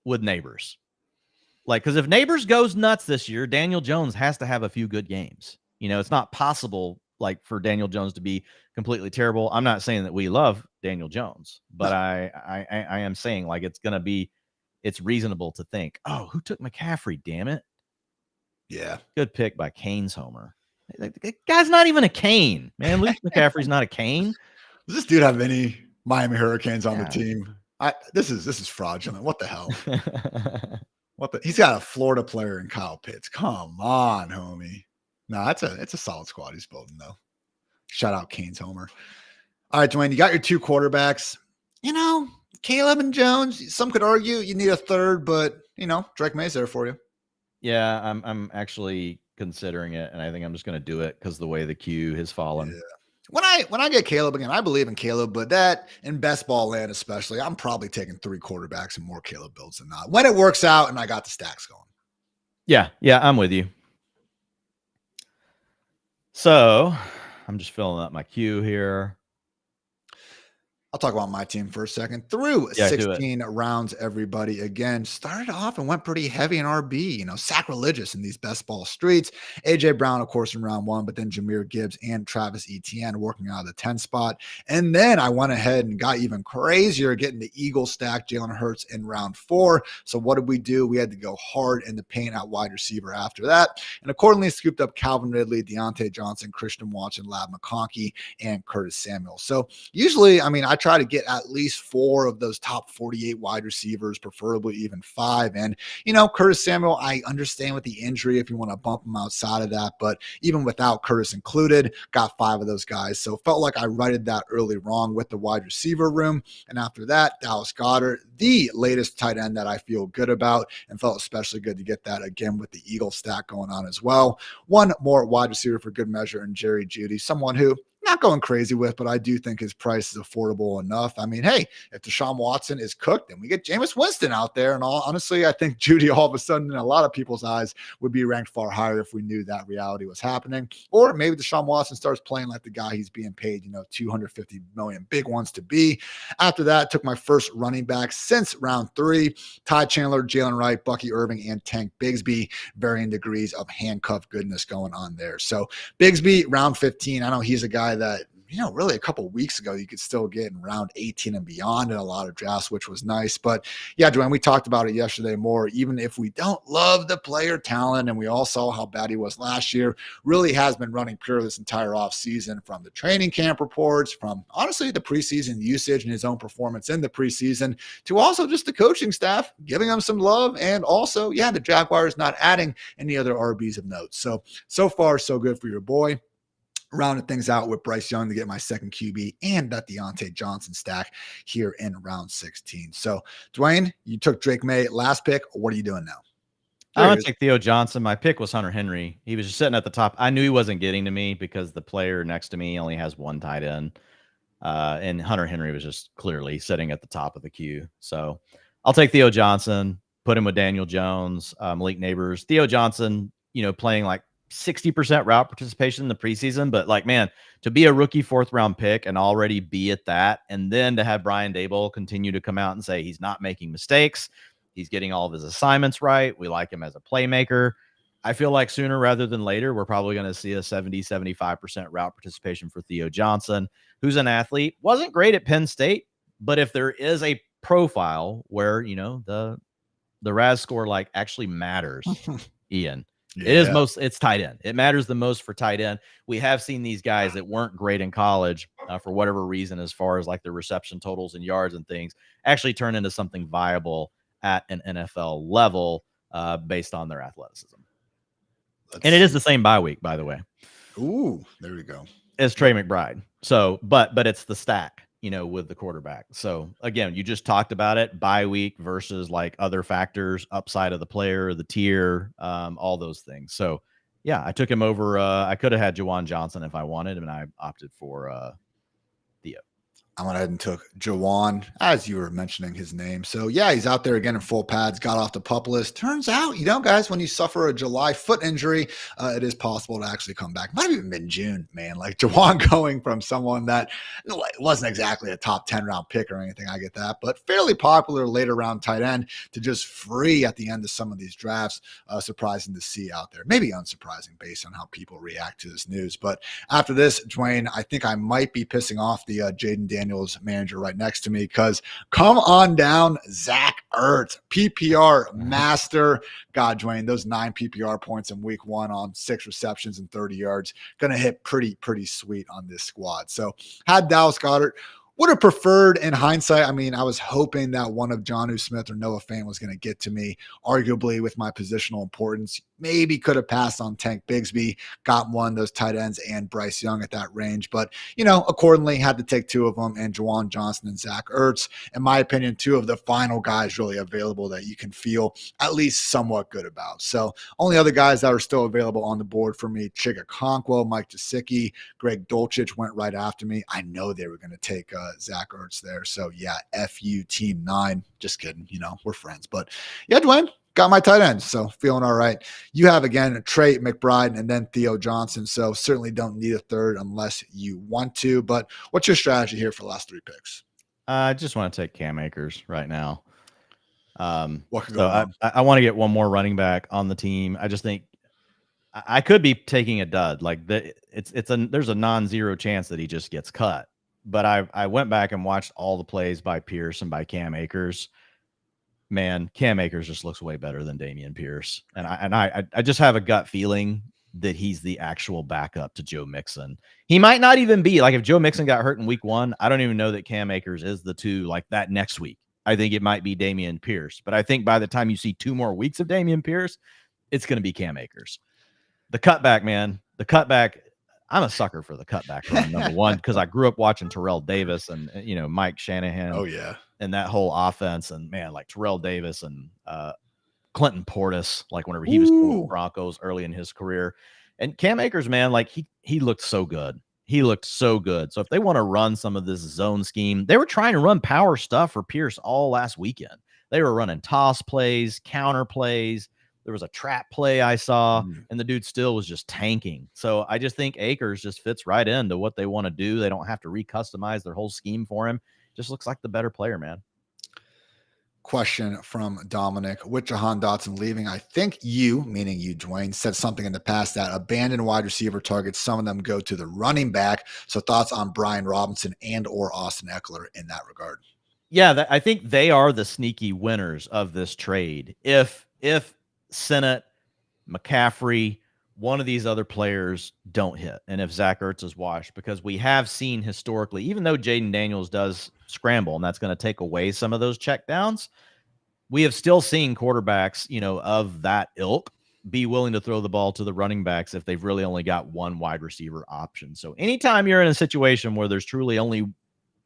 with Neighbors. Like, because if Neighbors goes nuts this year, Daniel Jones has to have a few good games. It's not possible like for Daniel Jones to be completely terrible. I'm not saying that we love Daniel Jones, but I am saying like it's reasonable to think, oh, who took McCaffrey? Damn it. Yeah. Good pick by Kane's homer. The guy's not even a Kane, man. Luke McCaffrey's not a Kane. Does this dude have any Miami Hurricanes on the team? This is fraudulent. What the hell? He's got a Florida player in Kyle Pitts. Come on, homie. No, it's a solid squad he's building though. Shout out Kane's homer. All right, Dwayne, you got your 2 quarterbacks. Caleb and Jones. Some could argue you need a third, but Drake May's there for you. Yeah, I'm actually considering it, and I think I'm just going to do it because the way the queue has fallen. Yeah. When I get Caleb again, I believe in Caleb, but that in best ball land especially, I'm probably taking 3 quarterbacks and more Caleb builds than not. When it works out and I got the stacks going. Yeah, I'm with you. So I'm just filling up my queue here. I'll talk about my team for a second. Through 16 rounds, everybody again started off and went pretty heavy in RB, sacrilegious in these best ball streets. AJ Brown, of course, in round 1, but then Jahmyr Gibbs and Travis Etienne working out of the 10 spot. And then I went ahead and got even crazier, getting the Eagle stack, Jalen Hurts in round 4. So what did we do? We had to go hard in the paint at wide receiver after that. And accordingly scooped up Calvin Ridley, Deontay Johnson, Christian Watson, Lab McConkey, and Curtis Samuel. So usually, I try to get at least 4 of those top 48 wide receivers, preferably even 5. And, Curtis Samuel, I understand with the injury if you want to bump him outside of that, but even without Curtis included, got 5 of those guys. So felt like I righted that early wrong with the wide receiver room. And after that, Dallas Goedert, the latest tight end that I feel good about, and felt especially good to get that again with the Eagle stack going on as well. 1 more wide receiver for good measure in Jerry Jeudy, someone who not going crazy with, but I do think his price is affordable enough. Hey, if Deshaun Watson is cooked, then we get Jameis Winston out there. And honestly, I think Jeudy all of a sudden in a lot of people's eyes would be ranked far higher if we knew that reality was happening. Or maybe Deshaun Watson starts playing like the guy he's being paid, $250 million big ones to be. After that, took my first running back since round 3, Ty Chandler, Jalen Wright, Bucky Irving, and Tank Bigsby, varying degrees of handcuff goodness going on there. So Bigsby, round 15, I know he's a guy that really a couple weeks ago, you could still get in round 18 and beyond in a lot of drafts, which was nice. But yeah, Dwayne, we talked about it yesterday more. Even if we don't love the player talent, and we all saw how bad he was last year, really has been running pure this entire offseason, from the training camp reports, from honestly the preseason usage and his own performance in the preseason, to also just the coaching staff giving him some love. And also, yeah, the Jaguars not adding any other RBs of note. So far, so good for your boy. Rounded things out with Bryce Young to get my second QB and that Deontay Johnson stack here in round 16. So, Dwayne, you took Drake May last pick. What are you doing now? I'm going to take Theo Johnson. My pick was Hunter Henry. He was just sitting at the top. I knew he wasn't getting to me because the player next to me only has one tight end. And Hunter Henry was just clearly sitting at the top of the queue. So I'll take Theo Johnson, put him with Daniel Jones, Malik Neighbors. Theo Johnson, playing like 60% route participation in the preseason, but like, man, to be a rookie 4th round pick and already be at that, and then to have Brian Daboll continue to come out and say he's not making mistakes, he's getting all of his assignments right, we like him as a playmaker. I feel like sooner rather than later, we're probably going to see a 70-75% route participation for Theo Johnson, who's an athlete, wasn't great at Penn State, but if there is a profile where the RAS score like actually matters, Ian, Yeah. it's tight end. It matters the most for tight end. We have seen these guys that weren't great in college for whatever reason, as far as like the reception totals and yards and things, actually turn into something viable at an NFL level based on their athleticism. And it is the same bye week, by the way. Ooh, there we go. As Trey McBride. So, but it's the stack, with the quarterback. So again, you just talked about it, bye week versus like other factors, upside of the player, the tier, all those things. So yeah, I took him over. I could have had Juwan Johnson if I wanted him, and I opted for Theo. I went ahead and took Juwan, as you were mentioning his name. So, yeah, he's out there again in full pads, got off the PUP list. Turns out, guys, when you suffer a July foot injury, it is possible to actually come back. Might have even been June, man. Like Juwan going from someone that wasn't exactly a top 10 round pick or anything. I get that. But fairly popular later round tight end to just free at the end of some of these drafts. Surprising to see out there. Maybe unsurprising based on how people react to this news. But after this, Dwayne, I think I might be pissing off the Jaden Daniels manager right next to me, because come on down, Zach Ertz, PPR master. God, Dwayne, those 9 PPR points in week 1 on 6 receptions and 30 yards, going to hit pretty sweet on this squad. So had Dallas Goedert. Would have preferred in hindsight. I mean, I was hoping that one of Jonnu Smith or Noah Fant was going to get to me, arguably with my positional importance. Maybe could have passed on Tank Bigsby, got one of those tight ends and Bryce Young at that range. But, accordingly had to take 2 of them, and Juwan Johnson and Zach Ertz, in my opinion, 2 of the final guys really available that you can feel at least somewhat good about. So only other guys that are still available on the board for me, Chigga Conquo, Mike Gesicki, Greg Dulcich went right after me. I know they were going to take Zach Ertz there. So yeah, FU Team 9. Just kidding. We're friends. But yeah, Dwayne, got my tight ends. So feeling all right. You have, again, Trey McBride and then Theo Johnson. So certainly don't need a third unless you want to. But what's your strategy here for the last 3 picks? I just want to take Cam Akers right now. What could go wrong? I want to get one more running back on the team. I just think I could be taking a dud. Like there's a non-zero chance that he just gets cut. But I went back and watched all the plays by Pierce and by Cam Akers. Man, Cam Akers just looks way better than Dameon Pierce. And I just have a gut feeling that he's the actual backup to Joe Mixon. He might not even be, like, if Joe Mixon got hurt in week 1, I don't even know that Cam Akers is the 2 like that next week. I think it might be Dameon Pierce. But I think by the time you see 2 more weeks of Dameon Pierce, it's going to be Cam Akers. The cutback, man. The cutback. I'm a sucker for the cutback run, number one, because I grew up watching Terrell Davis and, Mike Shanahan. Oh, yeah. And that whole offense. And, man, like Terrell Davis and Clinton Portis, like whenever he was with Broncos early in his career. And Cam Akers, man, like he looked so good. He looked so good. So if they want to run some of this zone scheme, they were trying to run power stuff for Pierce all last weekend. They were running toss plays, counter plays. There was a trap play I saw, and the dude still was just tanking. So I just think Akers just fits right into what they want to do. They don't have to recustomize their whole scheme for him. Just looks like the better player, man. question from Dominic. With Jahan Dotson leaving, I think you, meaning you, Dwain, said something in the past that abandoned wide receiver targets, some of them go to the running back. So thoughts on Brian Robinson and or Austin Eckler in that regard? Yeah, I think they are the sneaky winners of this trade. If Sennett, McCaffrey, one of these other players don't hit, and if Zach Ertz is washed, because we have seen historically, even though Jaden Daniels does scramble, and that's going to take away some of those check downs, we have still seen quarterbacks, of that ilk be willing to throw the ball to the running backs if they've really only got one wide receiver option. So anytime you're in a situation where there's truly only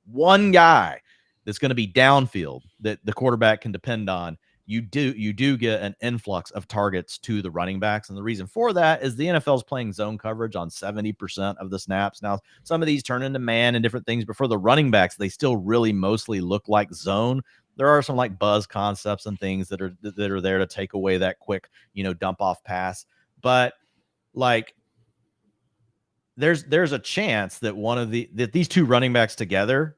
one guy that's going to be downfield that the quarterback can depend on, you do get an influx of targets to the running backs. And the reason for that is the NFL is playing zone coverage on 70% of the snaps. Now, some of these turn into man and different things, but for the running backs, they still really mostly look like zone. There are some like buzz concepts and things that are there to take away that quick, dump off pass. But like there's a chance that that these two running backs together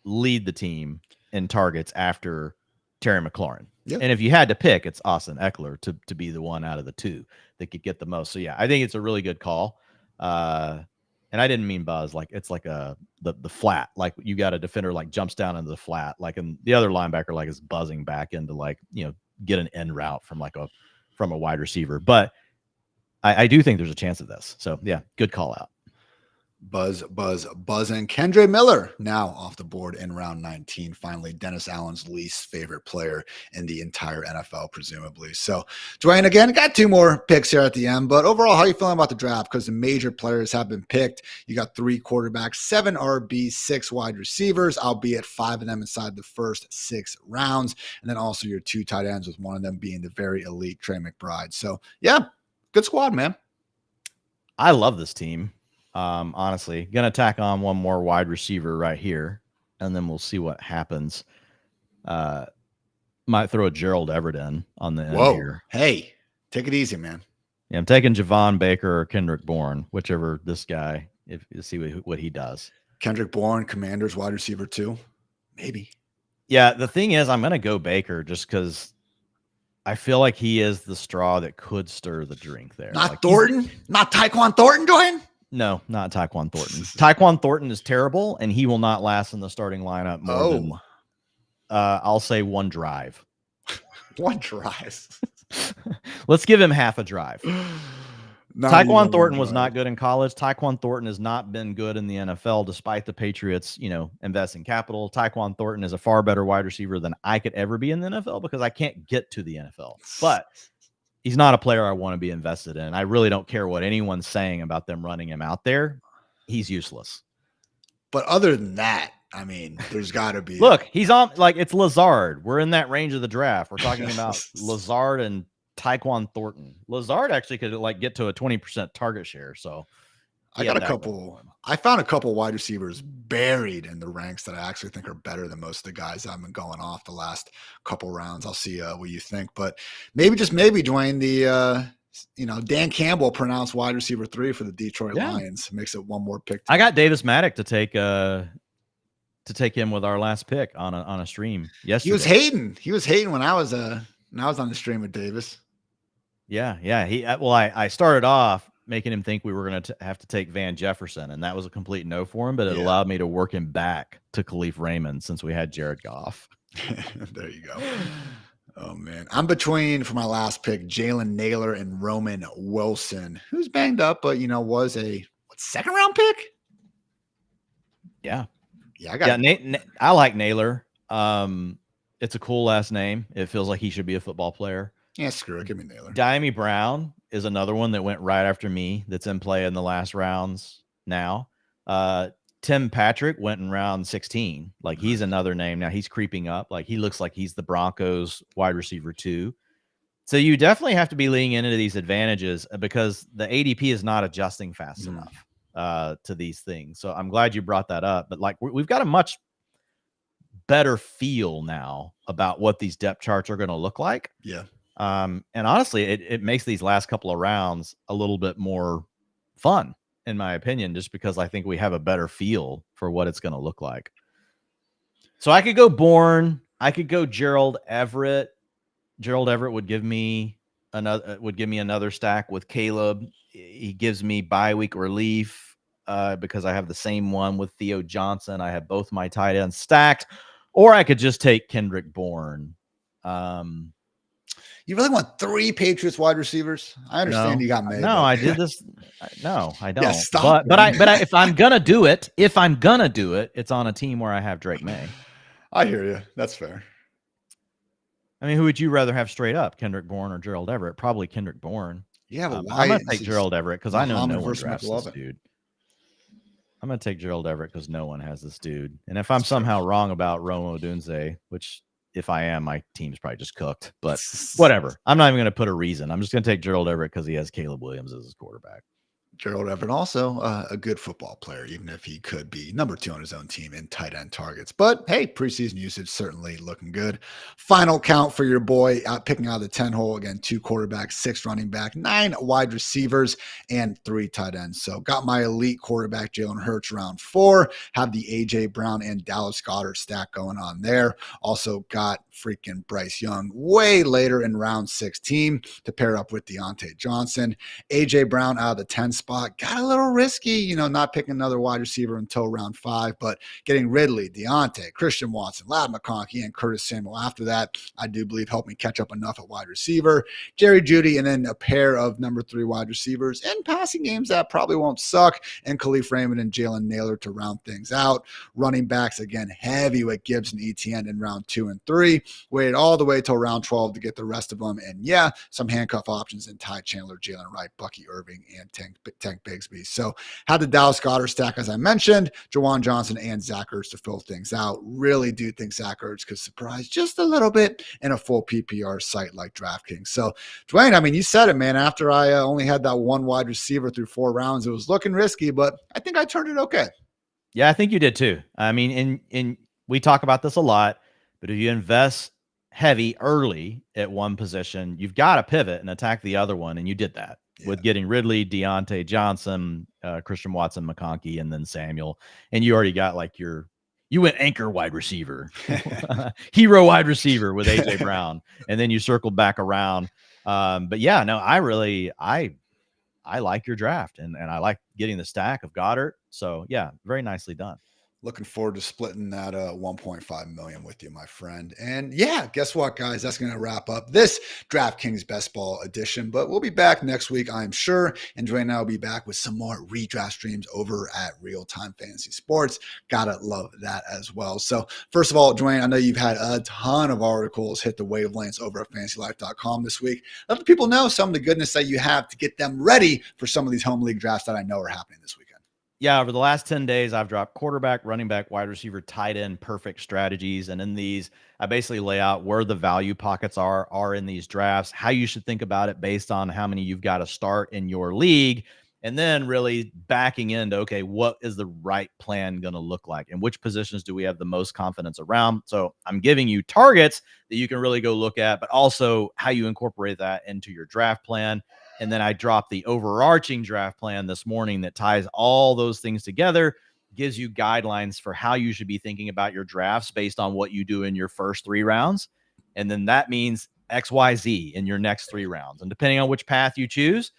lead the team in targets after Terry McLaurin. Yep. And if you had to pick, it's Austin Eckler to be the one out of the two that could get the most. So yeah, I think it's a really good call. And I didn't mean buzz, like it's like the flat, like you got a defender like jumps down into the flat, like, and the other linebacker like is buzzing back into like, get an end route from a wide receiver. But I do think there's a chance of this. So yeah, good call out. Buzzing. Kendre Miller now off the board in round 19. Finally, Dennis Allen's least favorite player in the entire NFL, presumably. So, Dwain, again, got two more picks here at the end. But overall, how are you feeling about the draft? Because the major players have been picked. You got 3 quarterbacks, 7 RBs, 6 wide receivers, albeit 5 of them inside the first 6 rounds. And then also your 2 tight ends, with one of them being the very elite Trey McBride. So, yeah, good squad, man. I love this team. Honestly, gonna tack on one more wide receiver right here, and then we'll see what happens. Might throw a Gerald Everett in on the end here. Hey, take it easy, man. Yeah, I'm taking Javon Baker or Kendrick Bourne, whichever this guy, if you see what he does. Kendrick Bourne, Commanders wide receiver 2, maybe. Yeah, the thing is, I'm gonna go Baker just because I feel like he is the straw that could stir the drink there. Not like Thornton, not Tyquan Thornton, Dwayne. No, not Tyquan Thornton. Tyquan Thornton is terrible, and he will not last in the starting lineup more than, I'll say, 1 drive. 1 drive. Let's give him half a drive. Tyquan Thornton was not good in college. Tyquan Thornton has not been good in the NFL, despite the Patriots, investing capital. Tyquan Thornton is a far better wide receiver than I could ever be in the NFL because I can't get to the NFL. But he's not a player I want to be invested in. I really don't care what anyone's saying about them running him out there. He's useless. But other than that, I mean, there's got to be. Look, he's on, like, it's Lazard. We're in that range of the draft. We're talking about Lazard and Tyquan Thornton. Lazard actually could get to a 20% target share. So I found a couple wide receivers buried in the ranks that I actually think are better than most of the guys that have been going off the last couple rounds. I'll see what you think, but maybe, Dwayne, the Dan Campbell pronounced wide receiver 3 for the Detroit Lions makes it one more pick. I got Davis Maddock to take him with our last pick on a stream yesterday. He was hating when I was on the stream with Davis. Yeah. I started off making him think we were going to have to take Van Jefferson, and that was a complete no for him, but it allowed me to work him back to Khalif Raymond since we had Jared Goff. There you go. Oh, man. I'm between, for my last pick, Jalen Naylor and Roman Wilson, who's banged up, but, was a second-round pick? Yeah. Yeah, I like Naylor. It's a cool last name. It feels like he should be a football player. Yeah, screw it. Give me Naylor. Diami Brown is another one that went right after me that's in play in the last rounds now. Tim Patrick went in round 16. Like, he's another name. Now he's creeping up. Like, he looks like he's the Broncos wide receiver 2. So you definitely have to be leaning into these advantages because the ADP is not adjusting fast enough to these things. So I'm glad you brought that up. But we've got a much better feel now about what these depth charts are going to look like. Yeah. And honestly, it makes these last couple of rounds a little bit more fun, in my opinion, just because I think we have a better feel for what it's going to look like. So I could go Bourne, I could go Gerald Everett. Gerald Everett would give me another stack with Caleb. He gives me bye week relief because I have the same one with Theo Johnson. I have both my tight ends stacked, or I could just take Kendrick Bourne. You really want 3 Patriots wide receivers? I understand you got May. No, I did this. No, I don't. Yeah, stop. But if I'm gonna do it, it's on a team where I have Drake May. I hear you. That's fair. I mean, who would you rather have straight up, Kendrick Bourne or Gerald Everett? Probably Kendrick Bourne. Yeah, but why? I'm gonna take Gerald Everett because I know no one drafts this dude. I'm gonna take Gerald Everett because no one has this dude. And if I'm somehow wrong about Rome Odunze, which if I am, my team's probably just cooked. But whatever. I'm not even gonna put a reason. I'm just gonna take Gerald Everett because he has Caleb Williams as his quarterback. Gerald Everett also a good football player, even if he could be number 2 on his own team in tight end targets. But hey, preseason usage certainly looking good. Final count for your boy picking out of the 10 hole. Again, 2 quarterbacks, 6 running back, 9 wide receivers, and 3 tight ends. So got my elite quarterback, Jalen Hurts, round 4. Have the A.J. Brown and Dallas Goedert stack going on there. Also got freaking Bryce Young way later in round 16 to pair up with Deontay Johnson. A.J. Brown out of the 10 spot. Got a little risky, not picking another wide receiver until round 5, but getting Ridley, Deontay, Christian Watson, Ladd McConkey, and Curtis Samuel after that, I do believe helped me catch up enough at wide receiver. Jerry Jeudy, and then a pair of number 3 wide receivers in passing games that probably won't suck, and Khalif Raymond and Jalen Naylor to round things out. Running backs, again, heavy with Gibbs and Etienne in round 2 and 3. Waited all the way till round 12 to get the rest of them, and yeah, some handcuff options in Ty Chandler, Jalen Wright, Bucky Irving, and Tank Bigsby. So had the Dallas Goedert stack, as I mentioned, Jawan Johnson and Zach Ertz to fill things out. Really do think Zach Ertz could surprise just a little bit in a full PPR site like DraftKings. So, Dwain, I mean, you said it, man. After I only had that 1 wide receiver through 4 rounds, it was looking risky, but I think I turned it okay. Yeah, I think you did too. I mean, we talk about this a lot, but if you invest heavy early at one position, you've got to pivot and attack the other one, and you did that. Yeah. With getting Ridley, Deontay Johnson, Christian Watson, McConkey, and then Samuel. And you already got you went anchor wide receiver, hero wide receiver with A.J. Brown. And then you circled back around. But yeah, no, I like your draft and I like getting the stack of Goddard. So yeah, very nicely done. Looking forward to splitting that 1.5 million with you, my friend. And yeah, guess what, guys? That's going to wrap up this DraftKings Best Ball edition. But we'll be back next week, I'm sure. And Dwayne and I will be back with some more redraft streams over at Real Time Fantasy Sports. Gotta love that as well. So first of all, Dwayne, I know you've had a ton of articles hit the wavelengths over at FantasyLife.com this week. Let the people know some of the goodness that you have to get them ready for some of these home league drafts that I know are happening this weekend. Yeah, over the last 10 days, I've dropped quarterback, running back, wide receiver, tight end, perfect strategies. And in these, I basically lay out where the value pockets are in these drafts, how you should think about it based on how many you've got to start in your league, and then really backing into, okay, what is the right plan going to look like? And which positions do we have the most confidence around? So I'm giving you targets that you can really go look at, but also how you incorporate that into your draft plan. And then I dropped the overarching draft plan this morning that ties all those things together, gives you guidelines for how you should be thinking about your drafts based on what you do in your first 3 rounds. And then that means XYZ in your next 3 rounds. And depending on which path you choose,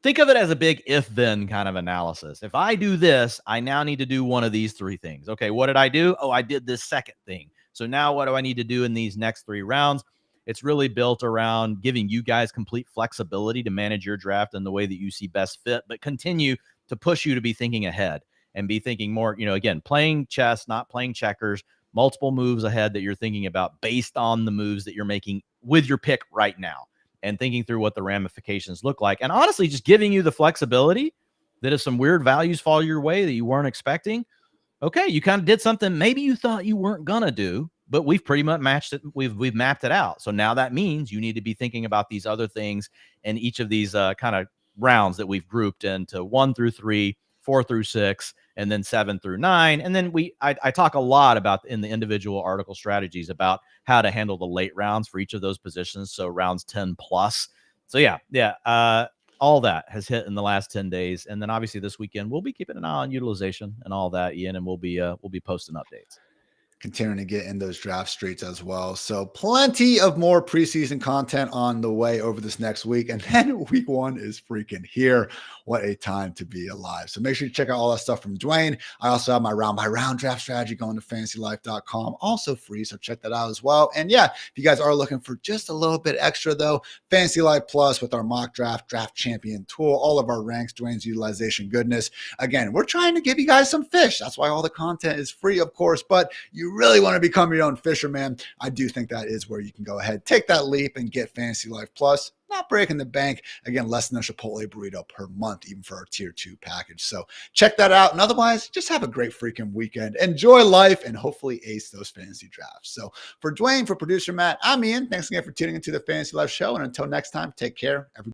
think of it as a big if-then kind of analysis. If I do this, I now need to do one of these 3 things. Okay, what did I do? Oh, I did this second thing. So now what do I need to do in these next 3 rounds? It's really built around giving you guys complete flexibility to manage your draft in the way that you see best fit, but continue to push you to be thinking ahead and be thinking more, again, playing chess, not playing checkers, multiple moves ahead that you're thinking about based on the moves that you're making with your pick right now and thinking through what the ramifications look like. And honestly, just giving you the flexibility that if some weird values fall your way that you weren't expecting, okay, you kind of did something maybe you thought you weren't going to do, but we've pretty much matched it. We've mapped it out. So now that means you need to be thinking about these other things in each of these kind of rounds that we've grouped into 1 through 3, 4 through 6, and then 7 through 9. And then I talk a lot about in the individual article strategies about how to handle the late rounds for each of those positions. So rounds 10 plus. So yeah. All that has hit in the last 10 days. And then obviously this weekend, we'll be keeping an eye on utilization and all that, Ian, and we'll be posting updates. continuing to get in those draft streets as well. So plenty of more preseason content on the way over this next week. And then week 1 is freaking here. What a time to be alive. So make sure you check out all that stuff from Dwain. I also have my round by round draft strategy going to FantasyLife.com, also free. So check that out as well. And yeah, if you guys are looking for just a little bit extra though, Fantasy Life Plus with our mock draft champion tool, all of our ranks, Dwain's utilization goodness. Again, we're trying to give you guys some fish. That's why all the content is free, of course, but you really want to become your own fisherman. I do think that is where you can go ahead, take that leap and get Fantasy Life Plus. Not breaking the bank. Again, less than a Chipotle burrito per month, even for our tier 2 package. So check that out. And otherwise, just have a great freaking weekend. Enjoy life and hopefully ace those fantasy drafts. So for Dwain, for producer Matt, I'm Ian. Thanks again for tuning into the Fantasy Life Show. And until next time, take care, everybody.